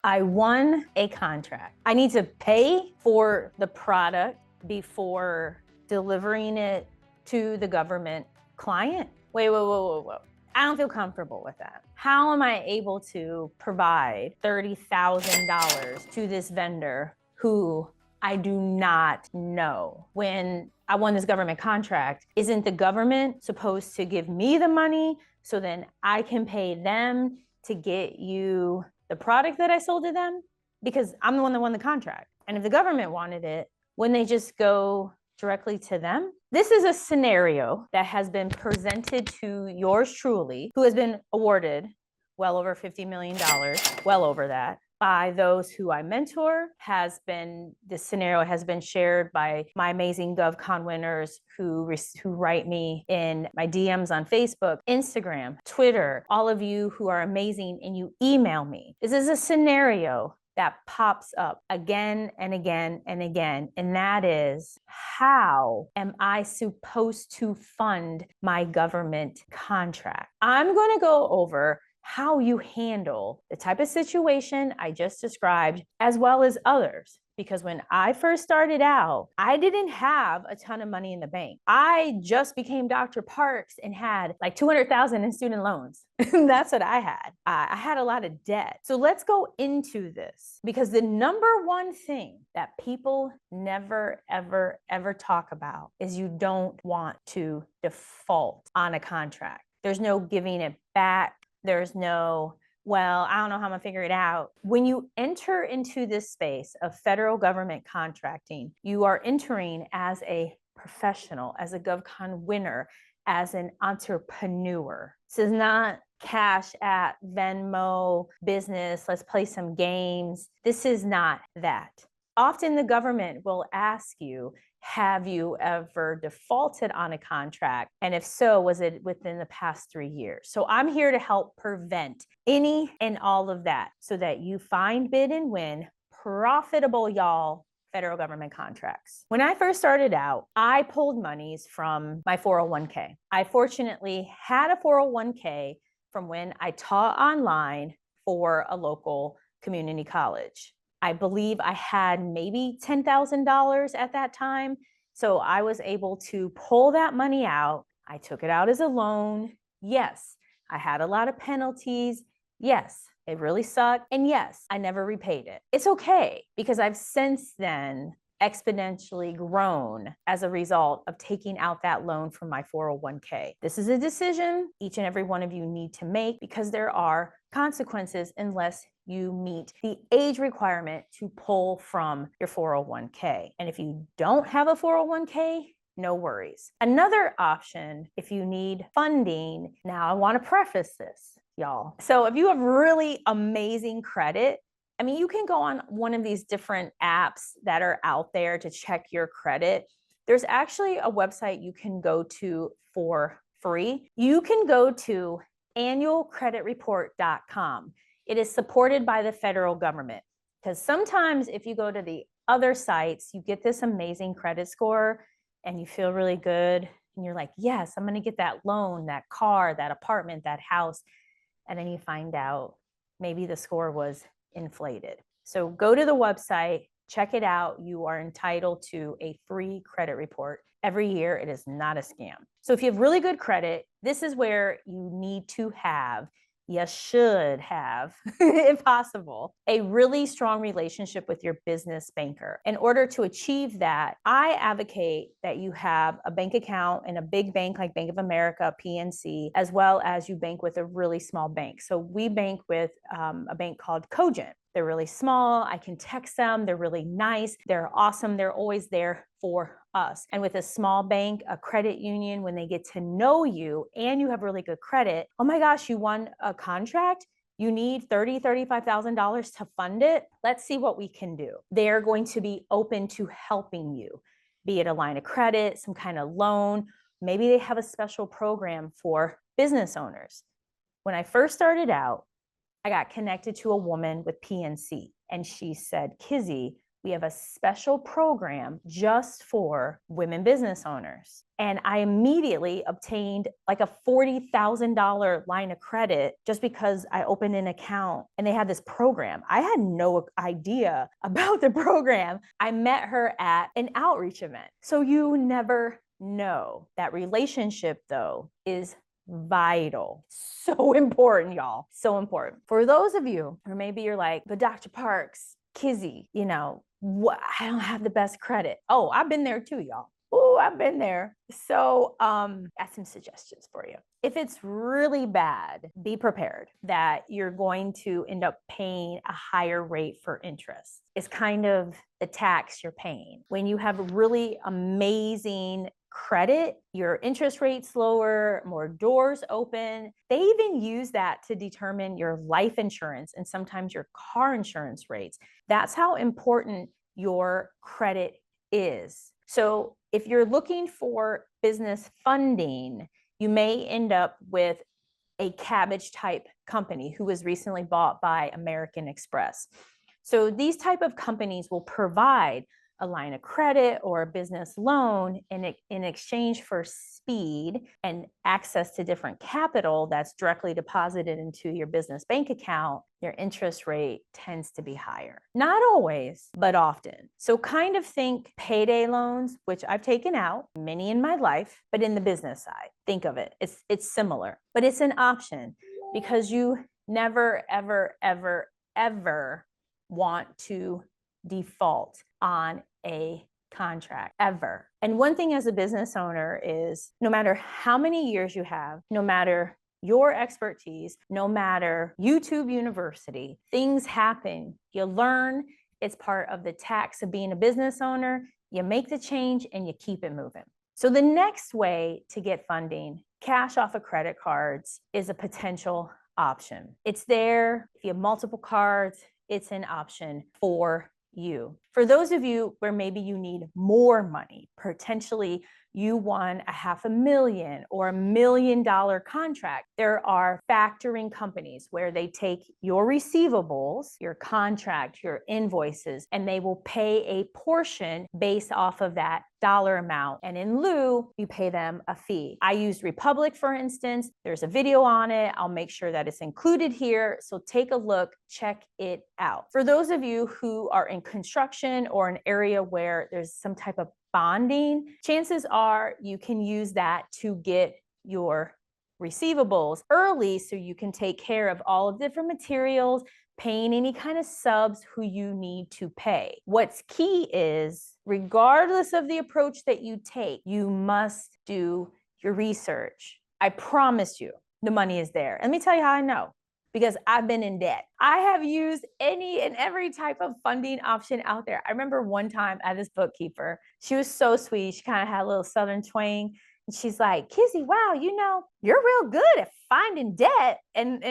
I won a contract. I need to pay for the product before delivering it to the government client. Wait. I don't feel comfortable with that. How am I able to provide $30,000 to this vendor who I do not know? When I won this government contract, isn't the government supposed to give me the money so then I can pay them to get you the product that I sold to them? Because I'm the one that won the contract. And if the government wanted it, wouldn't they just go directly to them? This is a scenario that has been presented to yours truly, who has been awarded well over $50 million, well over that, by those who I mentor. This scenario has been shared by my amazing GovCon winners who write me in my DMs on Facebook, Instagram, Twitter, all of you who are amazing and you email me. This is a scenario that pops up again and again and again. And that is, how am I supposed to fund my government contract? I'm going to go over how you handle the type of situation I just described, as well as others. Because when I first started out, I didn't have a ton of money in the bank. I just became Dr. Parks and had like $200,000 in student loans. That's what I had. I had a lot of debt. So let's go into this, because the number one thing that people never, ever, ever talk about is you don't want to default on a contract. There's no giving it back. There's no, well, I don't know how I'm gonna figure it out. When you enter into this space of federal government contracting, you are entering as a professional, as a GovCon winner, as an entrepreneur. This is not cash at Venmo business, let's play some games. This is not that. Often the government will ask you, have you ever defaulted on a contract? And if so, was it within the past 3 years? So I'm here to help prevent any and all of that so that you find, bid, and win profitable, y'all, federal government contracts. When I first started out, I pulled monies from my 401k. I fortunately had a 401k from when I taught online for a local community college. I believe I had maybe $10,000 at that time. So I was able to pull that money out. I took it out as a loan. Yes, I had a lot of penalties. Yes, it really sucked. And yes, I never repaid it. It's okay, because I've since then exponentially grown as a result of taking out that loan from my 401k. This is a decision each and every one of you need to make, because there are consequences unless you meet the age requirement to pull from your 401k. And if you don't have a 401k, no worries. Another option, if you need funding, now I want to preface this, y'all. So if you have really amazing credit, I mean, you can go on one of these different apps that are out there to check your credit. There's actually a website you can go to for free. You can go to annualcreditreport.com. It is supported by the federal government, because sometimes if you go to the other sites, you get this amazing credit score and you feel really good. And you're like, yes, I'm going to get that loan, that car, that apartment, that house. And then you find out maybe the score was inflated. So go to the website, check it out. You are entitled to a free credit report every year. It is not a scam. So if you have really good credit, this is where you need to have, you should have, if possible, a really strong relationship with your business banker. In order to achieve that, I advocate that you have a bank account in a big bank like Bank of America, PNC, as well as you bank with a really small bank. So we bank with a bank called Cogent. They're really small. I can text them. They're really nice. They're awesome. They're always there for us. And with a small bank, a credit union, when they get to know you and you have really good credit, oh my gosh, you won a contract. You need $30,000, $35,000 to fund it. Let's see what we can do. They're going to be open to helping you, be it a line of credit, some kind of loan. Maybe they have a special program for business owners. When I first started out, I got connected to a woman with PNC, and she said, Kizzy, we have a special program just for women business owners. And I immediately obtained like a $40,000 line of credit just because I opened an account and they had this program. I had no idea about the program. I met her at an outreach event. So you never know. That relationship, though, is vital. So important, y'all. So important. For those of you, or maybe you're like, but Dr. Parks, Kizzy, I don't have the best credit. Oh, I've been there too, y'all. Oh, I've been there. So got some suggestions for you. If it's really bad, be prepared that you're going to end up paying a higher rate for interest. It's kind of the tax you're paying. When you have really amazing credit, your interest rate's lower, more doors open. They even use that to determine your life insurance and sometimes your car insurance rates. That's how important your credit is. So if you're looking for business funding, you may end up with a cabbage type company who was recently bought by American Express. So these type of companies will provide a line of credit or a business loan in exchange for speed and access to different capital that's directly deposited into your business bank account. Your interest rate tends to be higher. Not always, but often. So kind of think payday loans, which I've taken out, many in my life, but in the business side, think of it. It's similar, but it's an option because you never, ever, ever, ever want to default on a contract ever. And one thing as a business owner is no matter how many years you have, no matter your expertise, no matter YouTube University, things happen. You learn. It's part of the tax of being a business owner. You make the change and you keep it moving. So the next way to get funding, cash off of credit cards, is a potential option. It's there. If you have multiple cards, it's an option for you. For those of you where maybe you need more money, potentially you won a $500,000 or $1 million contract, there are factoring companies where they take your receivables, your contract, your invoices, and they will pay a portion based off of that dollar amount. And in lieu, you pay them a fee. I used Republic, for instance. There's a video on it. I'll make sure that it's included here. So take a look, check it out. For those of you who are in construction or an area where there's some type of bonding, chances are you can use that to get your receivables early so you can take care of all of the different materials, paying any kind of subs who you need to pay. What's key is, regardless of the approach that you take, you must do your research. I promise you, the money is there. Let me tell you how I know. Because I've been in debt. I have used any and every type of funding option out there. I remember one time at this bookkeeper, she was so sweet. She kind of had a little Southern twang. And she's like, Kizzy, wow, you're real good at finding debt. And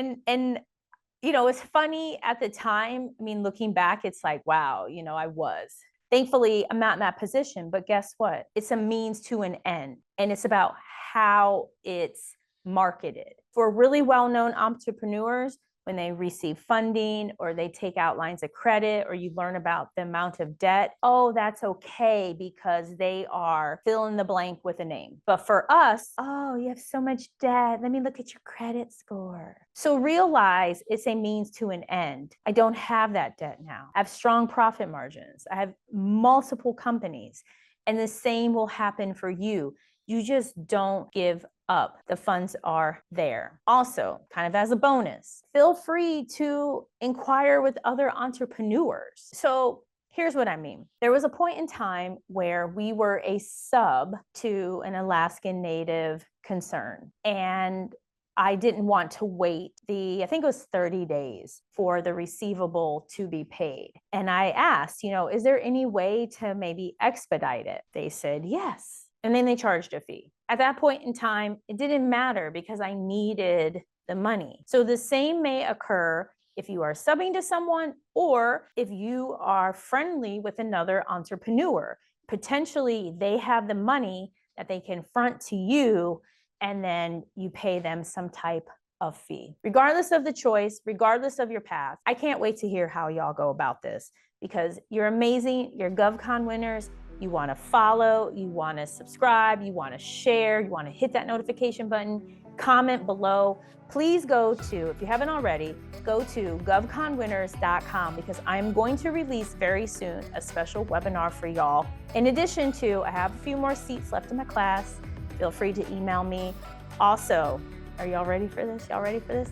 it's funny at the time. I mean, looking back, it's like, wow, I was. Thankfully, I'm not in that position, but guess what? It's a means to an end. And it's about how it's marketed. For really well-known entrepreneurs, when they receive funding or they take out lines of credit or you learn about the amount of debt, oh, that's okay because they are fill in the blank with a name. But for us, oh, you have so much debt. Let me look at your credit score. So realize it's a means to an end. I don't have that debt now. I have strong profit margins. I have multiple companies, and the same will happen for you. You just don't give up. The funds are there. Also, kind of as a bonus, feel free to inquire with other entrepreneurs. So here's what I mean. There was a point in time where we were a sub to an Alaskan Native concern, and I didn't want to wait I think it was 30 days for the receivable to be paid. And I asked, is there any way to maybe expedite it? They said yes. And then they charged a fee. At that point in time, it didn't matter because I needed the money. So the same may occur if you are subbing to someone or if you are friendly with another entrepreneur. Potentially, they have the money that they can front to you, and then you pay them some type a fee. Regardless of the choice, regardless of your path, I can't wait to hear how y'all go about this because you're amazing. You're GovCon winners. You want to follow, you want to subscribe, you want to share, you want to hit that notification button, comment below. Please go to, if you haven't already, go to govconwinners.com because I'm going to release very soon a special webinar for y'all. In addition to, I have a few more seats left in my class. Feel free to email me. Also, are y'all ready for this? Y'all ready for this?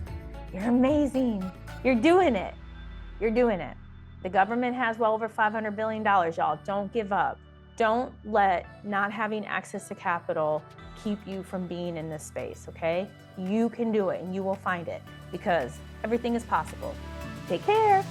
You're amazing. You're doing it. You're doing it. The government has well over $500 billion, y'all. Don't give up. Don't let not having access to capital keep you from being in this space, okay? You can do it and you will find it because everything is possible. Take care.